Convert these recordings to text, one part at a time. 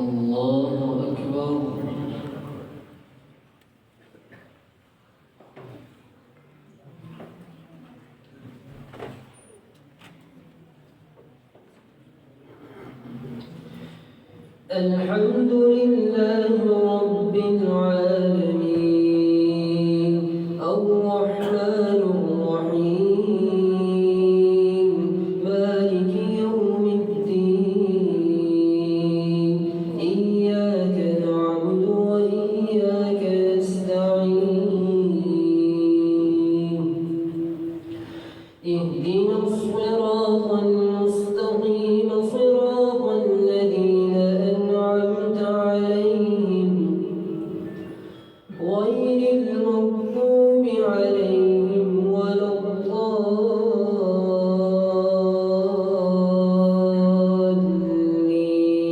الله أكبر. الحمد لله رب العالمين الرحمن الرحيم مالك يوم الدين إياك نعبد وإياك نستعين اهدنا الصراط المستقيم صراط الذين أنعمت عليهم غير المغضوب عليهم ولا الضالين آمين.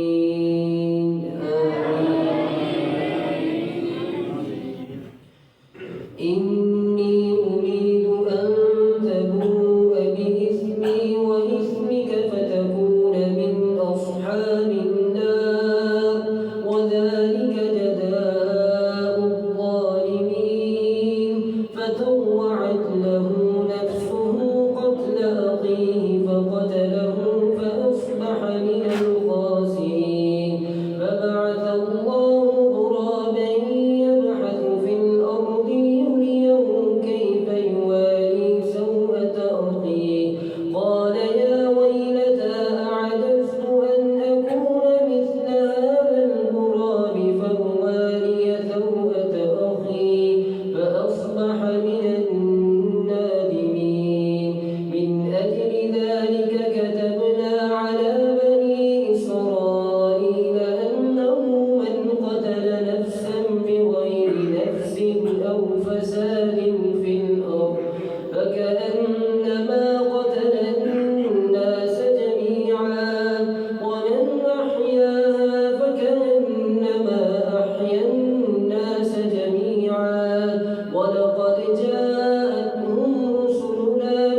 إني أريد أن تبوء بإثمي وإثمك فتكون من أصحاب النار وذلك جزاء الظالمين فطوعت له نفسه قتل أخيه فقتله فأصبح من الخاسرين فبعث الله غرابا يبحث في الأرض ليريه كيف يواري سوءة أخيه قال يا ويلتى أعجزت أن أكون مثل هذا الغراب فأواري سوءة أخي فأصبح من النادمين من أجل ذلك كتبنا على بني إسرائيل أنه من قتل نفسا بغير نفس أو فساد في الأرض فكأنما قتل الناس جميعا ومن أحياها فكأنما أحيا الناس جميعا ولقد جاءتهم رسلنا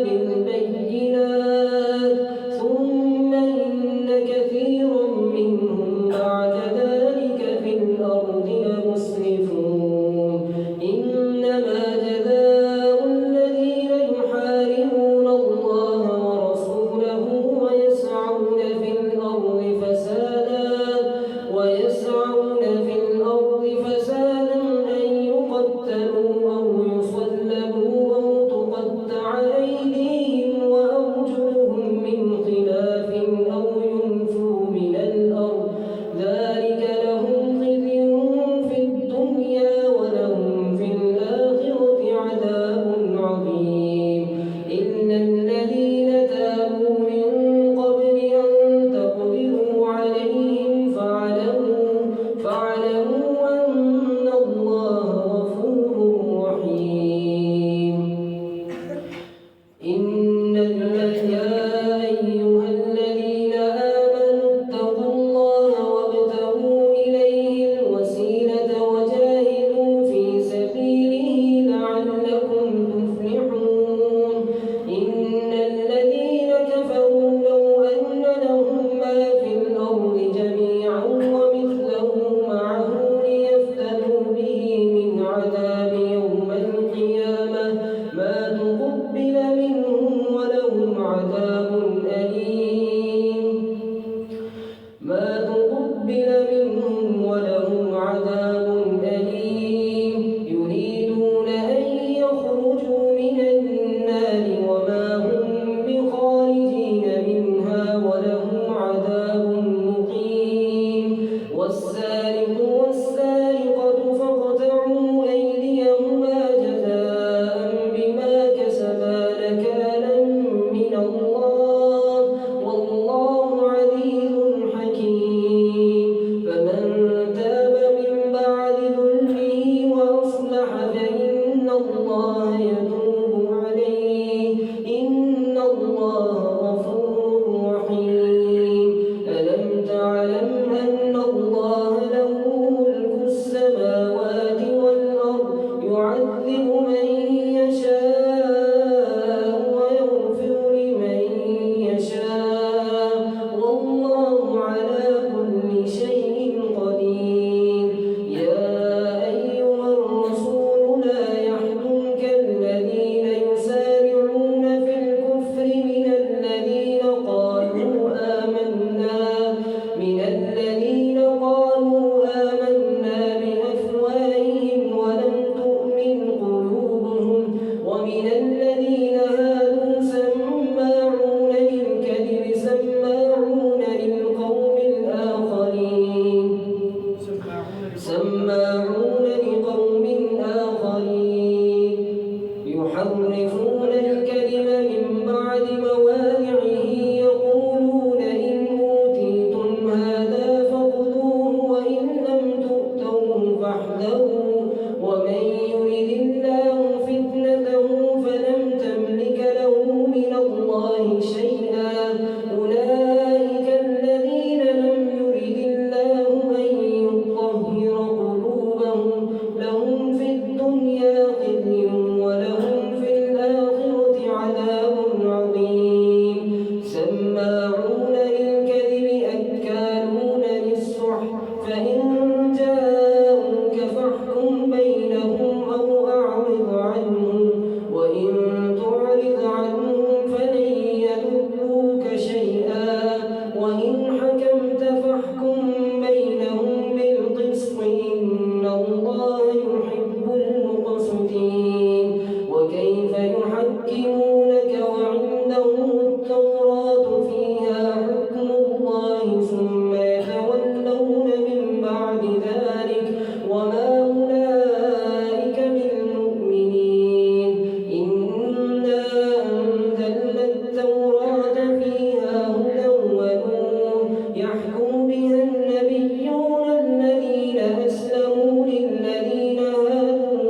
بالبينات ثم إن كثيرا منهم بعد ذلك في الأرض لمسرفون إنما جزاء الذين يحاربون الله ورسوله ويسعون في الأرض فسادا أن يقتلوا أو يصلبوا أو تقطع أيديهم وأرجلهم من خلاف أو ينفوا من الأرض ذلك لهم خزي في الدنيا ولهم في الآخرة عذاب عظيم إلا الذين تابوا من قبل أن تقدروا عليهم فاعلموا أن الله غفور رحيم يا أيها الذين آمنوا اتقوا الله وابتغوا إليه الوسيلة وجاهدوا في سبيله لعلكم تفلحون إن الذين كفروا لو أن لهم ما في الأرض جميعا ومثله معه ليفتدوا به من عذاب يوم القيامة ما تقبل منهم ولهم عذاب أليم يريدون أن يخرجوا من النار وما هم بخارجين منها ولهم عذاب مقيم والسارق والسارقة فاقطعوا أيديهما جزاء بما كسبا نكالا من الله والله يحرفون الكلم من بعد مواضعه يقولون إن أوتيتم هذا فخذوه وإن لم تؤتوه فاحذروا ومن يرد الله فتنته فلن تملك له من الله شيئا أولئك الذين لم يرد الله أن يطهر قلوبهم لهم في الدنيا خزي ولهم في الآخرة عذاب عظيم سماعون للكذب أكالون للسحت فإن جاءوك فاحكم بينهم أو أعرض عنهم وإن تعرض عنهم فلن يضروك شيئا وإن حكمت فاحكم بينهم بالقسط إن الله يحب المقسطين وكيف يحكمونك وعندهم التوراة فيها حكم الله ثم يتولون من بعد ذلك وما أولئك بالمؤمنين إنا أنزلنا التوراة فيها هدى ونور يحكم بها النبيون الذين أسلموا للذين هادوا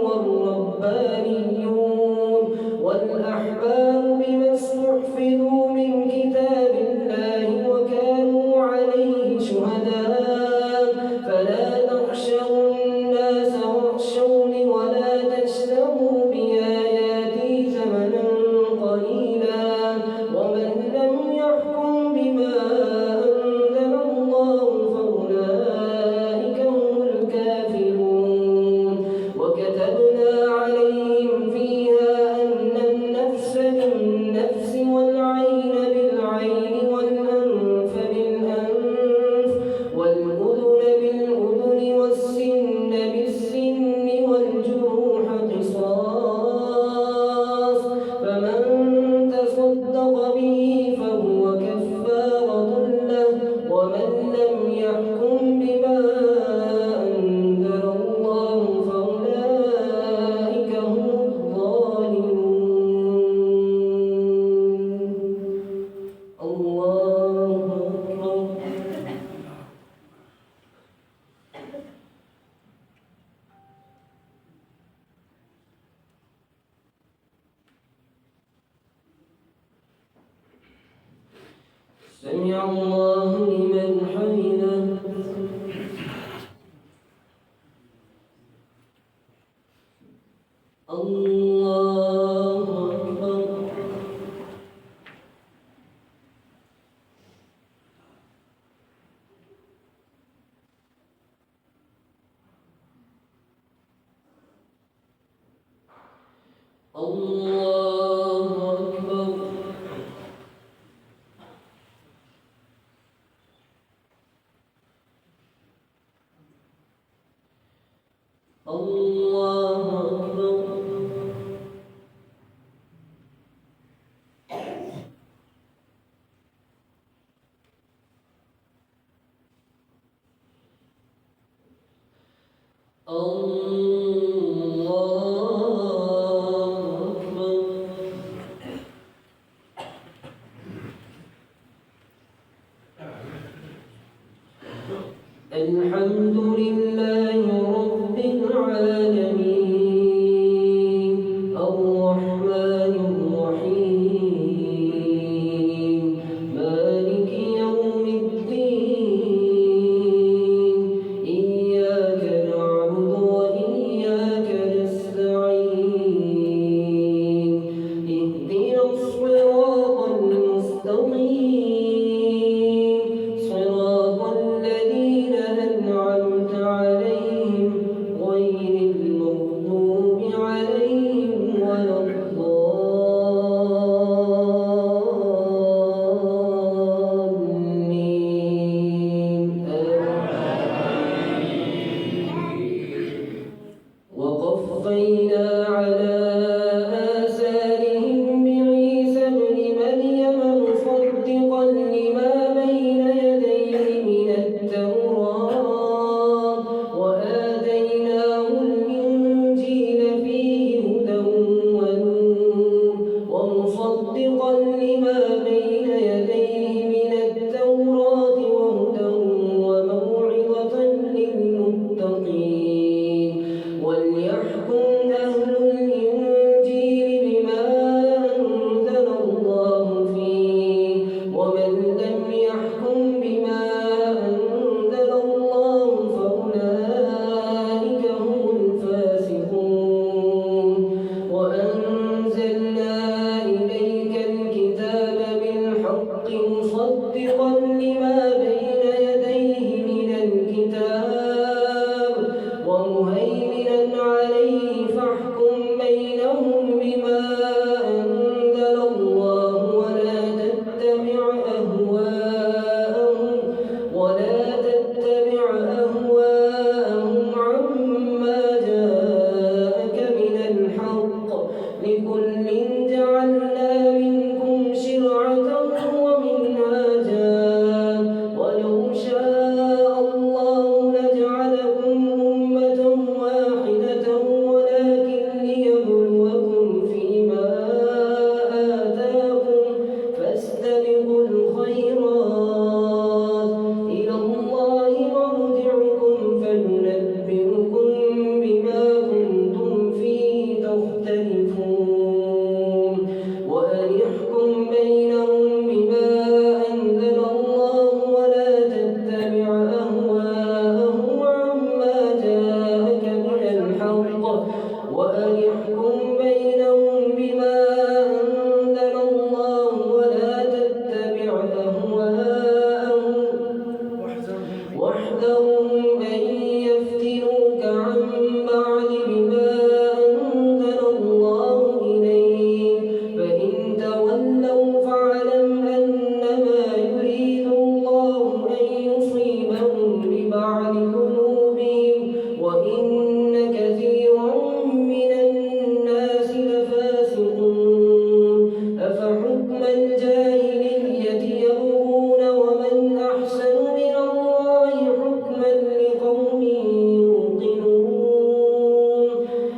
والربانيون والأحبار بما استحفظوا من كتاب الله وكانوا عليه شهداء فلا تخشوا الناس واخشوني ولا تشتروا بآياتي ثمنا قليلا ومن لم يحكم بما أنزل الله فأولئك هم الكافرون وكتبنا عليهم فيها أن النفس بالنفس والعين بالعين والأنف بالأنف والأذن بالأذن والسن بالسن والجروح قصاص فمن تصدق به فهو كفارة له ومن لم يحكم بما أنزل الله فأولئك هم الظالمون الله أكبر سمع الله لمن حمده الله أكبر الله أكبر الله أكبر الحمد لله رب العالمين الرحمن الرحيم مالك يوم الدين إياك نعبد وإياك نستعين اهدنا الصراط المستقيم صراط الذين أنعمت بما أنزل الله ولا تتبع أهواءهم عما جاءك من الحق لكل جعلنا منكم شرعة ومنهاجا ولو شاء الله لجعلكم أمة واحدة ولكن ليبلوكم فيما آتاكم فاستبقوا الخيرات إلى الله مرجعكم فينبئكم بما كنتم فيه تختلفون وأن يحكم بينهم بما أنزل الله ولا تتبع أهواءهم عما جاءك من الحق وأن يحكم بينهم بما أنزل الله ولا تتبع أهواءهم واحذرهم أن يفتنوك عن بعد بما أنزل الله إليك فإن تولوا فاعلم أنما يريد الله أن يصيبهم ببعض ذنوبهم وإن كثيرا من الناس لفاسقون أفحكم الجاهلية يبغون ومن أحسن من الله حكما لقوم يوقنون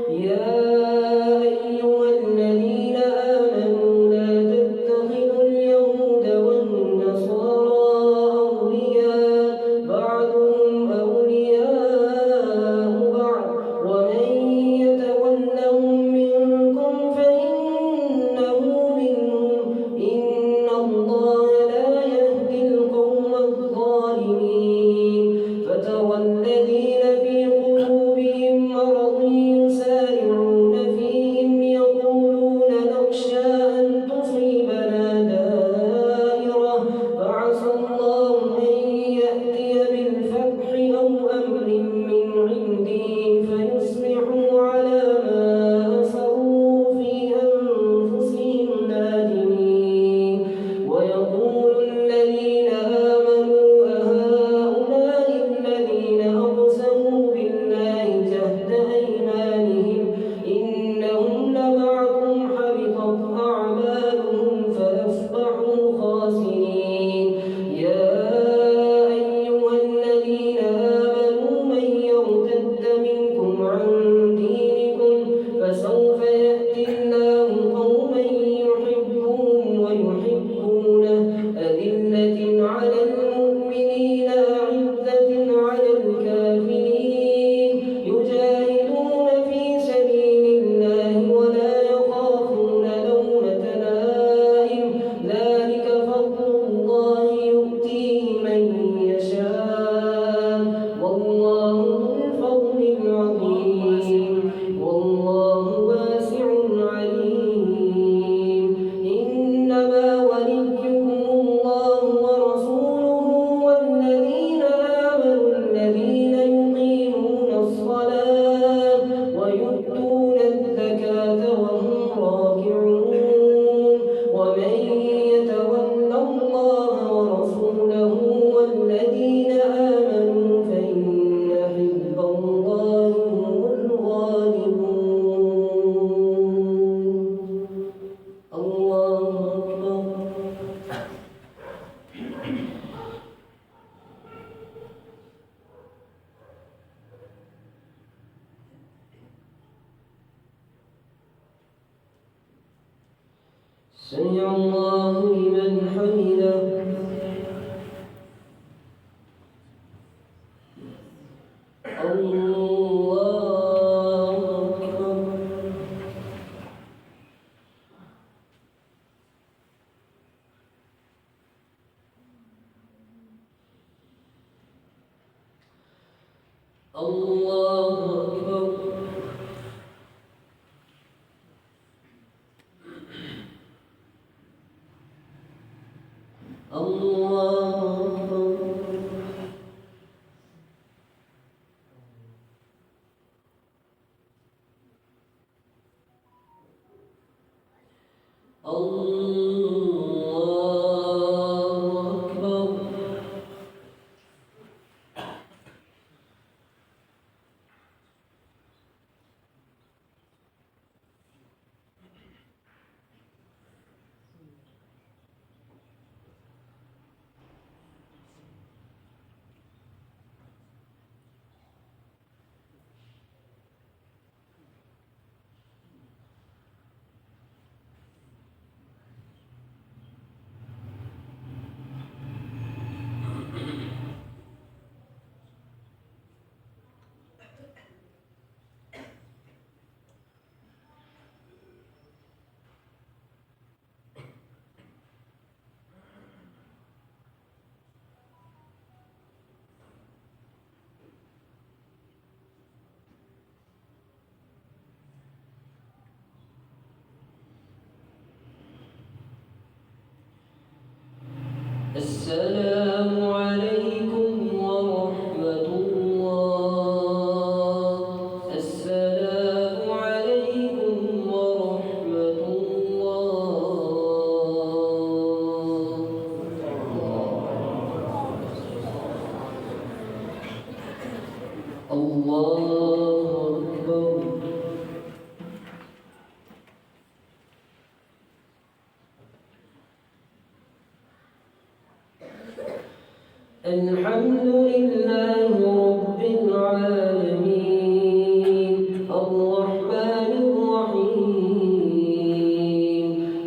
يا أيها الذين آمنوا لا تتخذوا اليهود والنصارى أولياء بعضهم أولياء بعض ومن يتولهم منكم فإنه منهم إن الله لا يهدي القوم الظالمين فترى الذين في قلوبهم مرض يسارعون فيهم يقولون نخشى أن تصيبنا دائرة فعسى الله أن يأتي بالفتح أو أمر من عنده فيصبحوا على ما أسروا في أنفسهم نادمين ويقول الذين آمنوا أهؤلاء الذين أقسموا بالله جهد أيمانهم إنهم لمعكم حبطت أعمالهم فأصبحوا خاسرين يا أيها الذين آمنوا من يرتد منكم عن دينكم فسوف يأتي الله قوما يحبهم ويحبونه أذلة على المؤمنين أعزة على الكافرين يجاهدون في سبيل الله ولا يخافون لومة لائم ذلك فضل الله يؤتيه من يشاء والله ذو الفضل العظيم والله واسع عليم إنما وليكم الله ورسوله والذين آمنوا الذين يقيمون الصلاة ويؤتون الزكاة وهم راكعون ومن يتول الله ورسوله والذين آمنوا فإن حزب الله هم الغالبون الله أكبر سمع الله لمن حمده الله أكبر الله أكبر السلام عليكم ورحمة الله. السلام عليكم ورحمة الله. الله أكبر. الحمد لله رب العالمين الرحمن الرحيم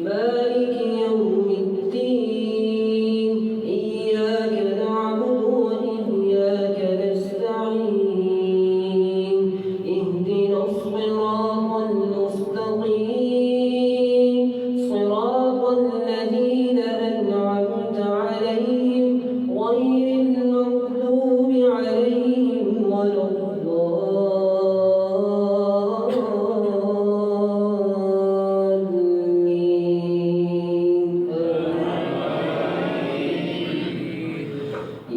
مالك يوم الدين إياك نعبد وإياك نستعين اهدنا الصراط المستقيم صراط الذين أنعمت عليهم غير المغضوب عليهم ولا الضالين.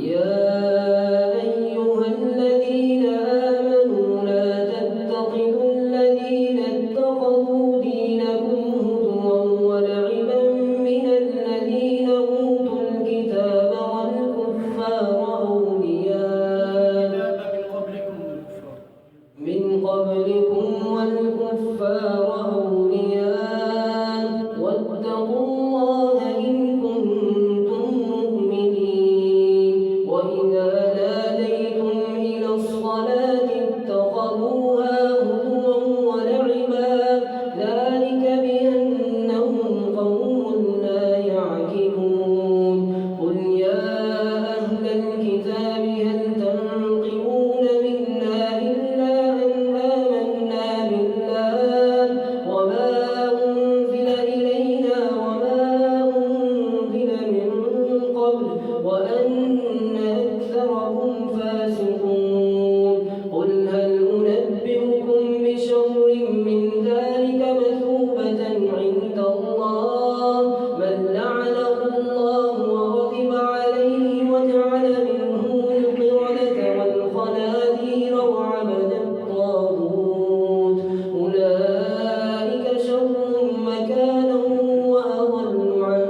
يا أيها الذين آمنوا لا تتخذوا الذين اتخذوا دينكم هزوا ولعبا من الذين أوتوا الكتاب من قبلكم والكفار أولياء واتقوا الله إن كنتم مؤمنين وإذا ناديتم إلى الصلاة اتخذوها هزوا ولعبا ذلك بأنهم قوم لا يعقلون. قل يا أهل الكتاب هل تنقمون منا إلا أن آمنا بالله وما أنزل إلينا وما أنزل من قبل وأن أكثرهم فاسقون. قل هل أنبئكم بشر من ذلك مثوبة عند الله من لعنه الله وغضب عليه وجعل منهم القردة والخنازير وعبد الطاغوت أولئك شر مكانا وأضل عن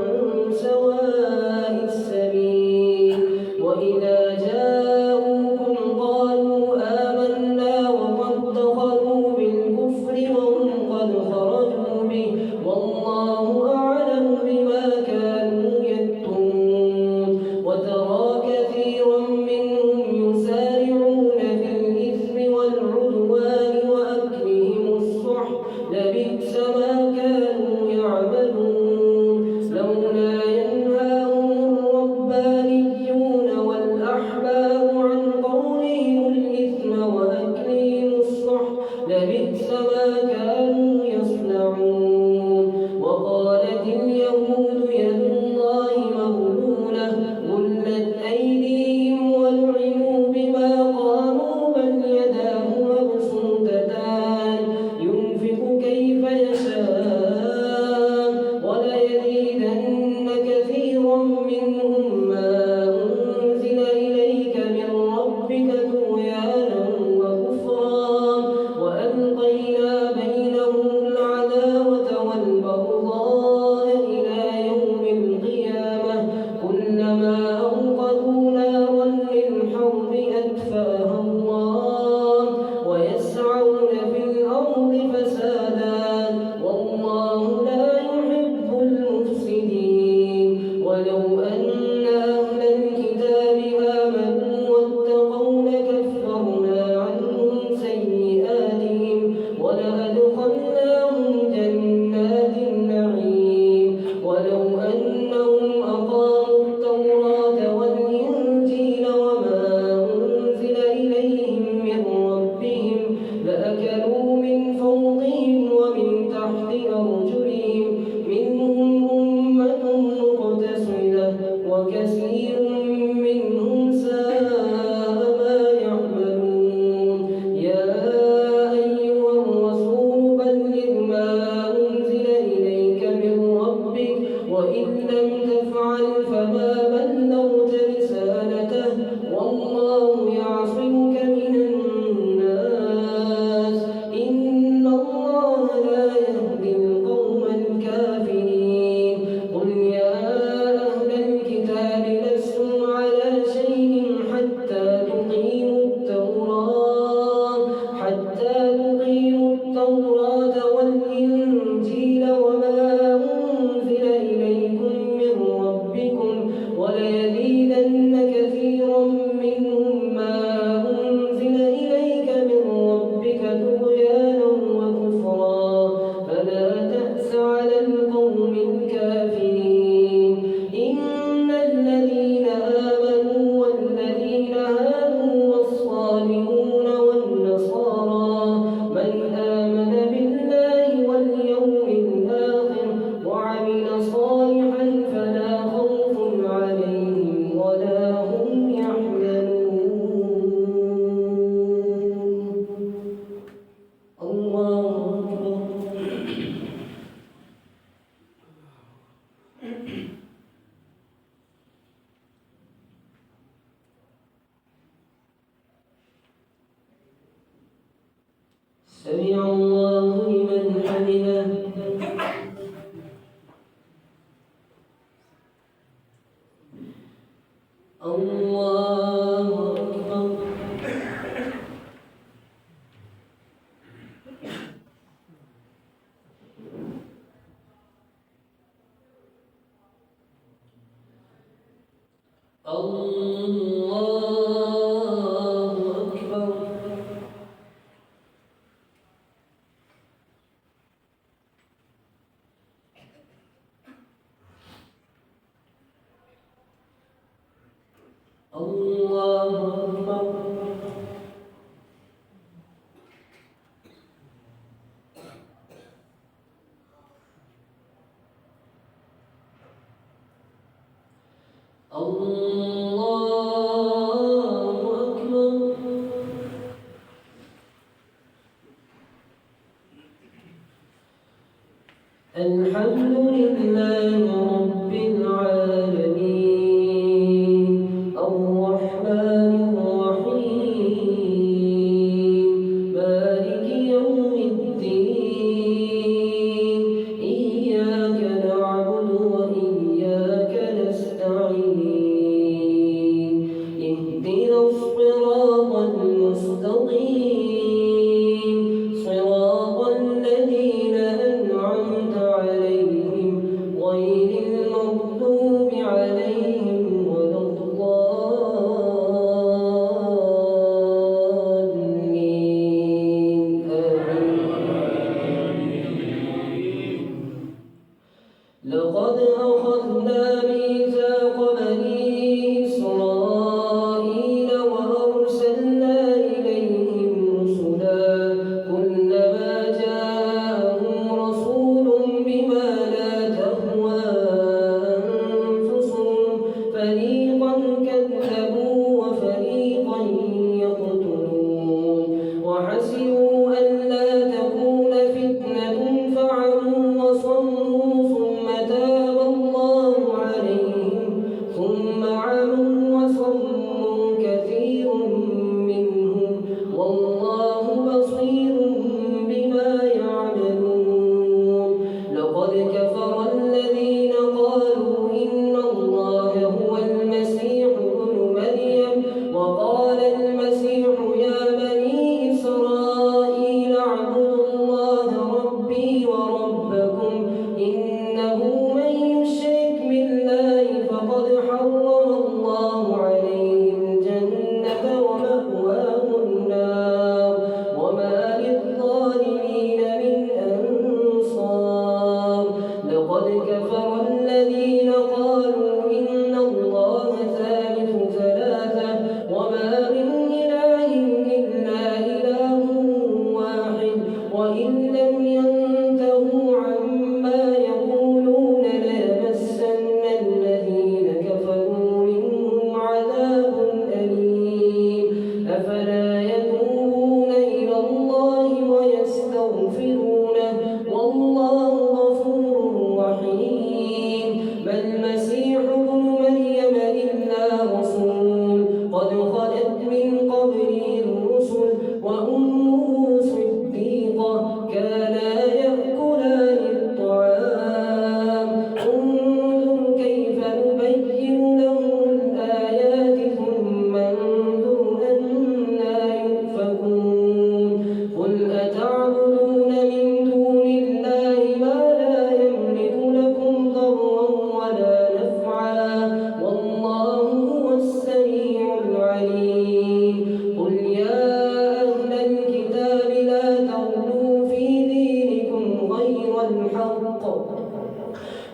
سواء السبيل. وإذا جاءوكم قالوا آمنا وقد دخلوا بالكفر وهم قد خرجوا به والله أعلم بما كانوا يكتمون. وترى كثيرا منهم يسارعون في الإثم والعدوان وأكلهم السحت لبئس ما كانوا يعملون. لولا ينهاهم الربانيون والأحبار عن قولهم الإثم وأكلهم السحت لبئس ما كانوا يصنعون. وقال ولو أنهم أقاموا التوراة والإنجيل وما أنزل إليهم من ربهم لأكلوا من فوقهم ومن تحت أرجلهم منهم أمة مقتصدة وكثير منهم ساء ما يعملون. يا أيها الرسول بلغ ما أنزل إليك من ربك وإن لم تفعل فما بلغت رسالته والله يعصمك من الناس إن الله لا يهدي القوم الكافرين. قل يا أهل الكتاب لستم على شيء حتى تقيموا التوراة والإنجيل وما أنزل إليكم من ربكم وليزيدن كثيرا منهم ما أنزل إليك من ربك طغيانا وكفرا فلا تأس على القوم الكافرين. إن الذين آمنوا والذين هادوا والصالحون والنصارى من آمن بالله واليوم الآخر وعمل صالحا فلا خوف عليهم ولا هم يحزنون. الله أكبر. سمع الله لمن حمده. الله أكبر. الحمد لله رب العالمين الرحمن الرحيم مالك يوم الدين إياك نعبد وإياك نستعين اهدنا الصراط المستقيم صراط الذين أنعمت عليهم غير المغضوب عليهم ولا الضالين آمين. لقد أخذنا ميثاق بني إسرائيل وأرسلنا إليهم رسلا كلما جاءهم رسول بما لا تهوى أنفسهم فريقا كذبوا وفريقا يقتلون وحسبوا ألا تكون فتنة فعموا وصموا ثم تاب الله عليهم ثم لقد كفر الذين قالوا إن الله ثالث ثلاثة وما من إله إلا إله واحد وإن لم ينتهوا عما يقولون ليمسن الذين كفروا منهم عذاب أليم أفلا يتوبون إلى الله ويستغفرونه والله غفور رحيم ما المسيح ابن مريم إلا رسول قد خلت من قبله الرسل وأمه صديقة كانا يأكلان الطعام انظر كيف نبين لهم الآيات ثم انظر أنا يؤفكون قل أتعبدون من دون الله ما لا يملك لكم ضرا ولا نفعا والله هو السميع العليم قل يا أهل الكتاب لا تغلوا في دينكم غير الحق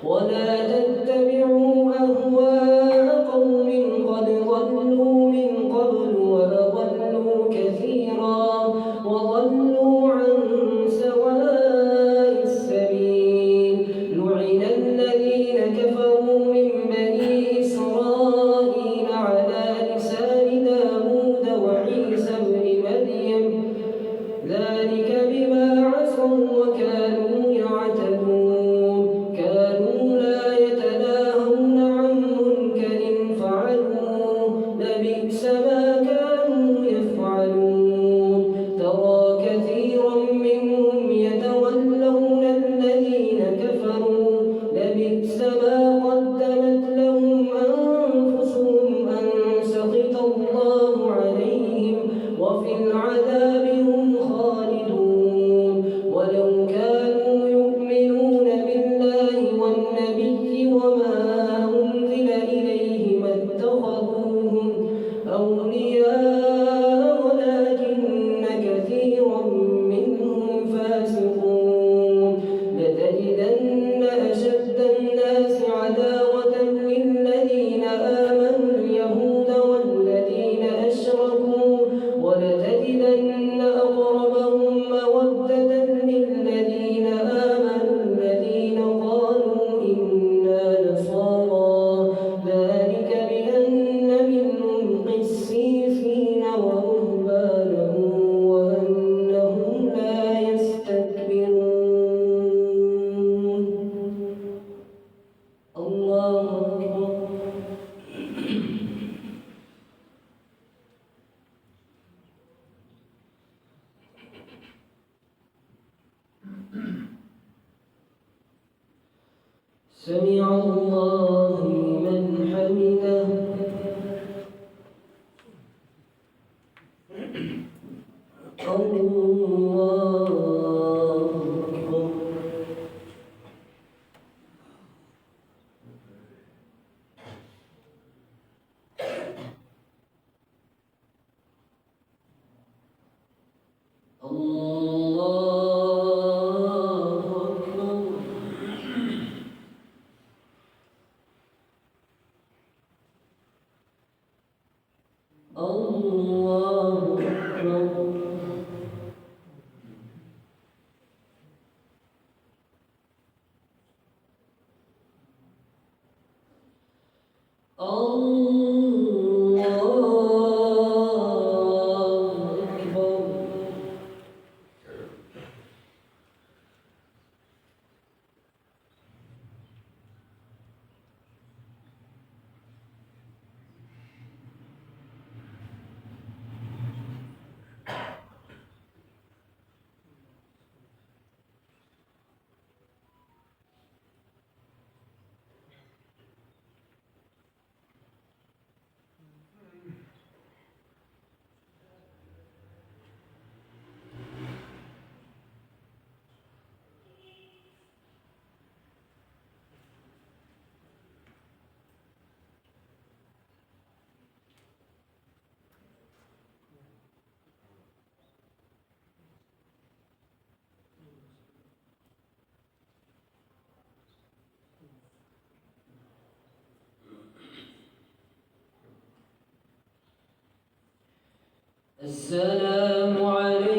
ولا تتبعوا أهواء قوم قد ضلوا من قبل وأضلوا كثيرا وضلوا عن سواء السبيل لعن الذين كفروا من بني إسرائيل على لسان داود وعيسى بن مريم ذلك بما عصوا وكانوا يعتدون كانوا لا يتناهون عن منكر فعلوه لبئس ما كانوا يفعلون ترى كثيرا منهم يتولون الذين كفروا لبئس ما قدمت لهم أنفسهم أن سخط الله عليهم وفي العذاب هم خالدون ولو كانوا يؤمنون بالله والنبي وما أنزل إليه ما اتخذوهم أولياء ولكن كثيرا منهم فاسقون لتجدن أشد الناس عداوة للذين آمنوا اليهود والذين أشركوا ولتجدن أقربهم مودة للذين آمنوا الذين قالوا إنا نصارى ذلك بأن منهم قسيسين ورهبانا وأنهم لا يستكبرون الله أكبر سمع الله لمن حمده الله أكبر الله أكبر السلام عليكم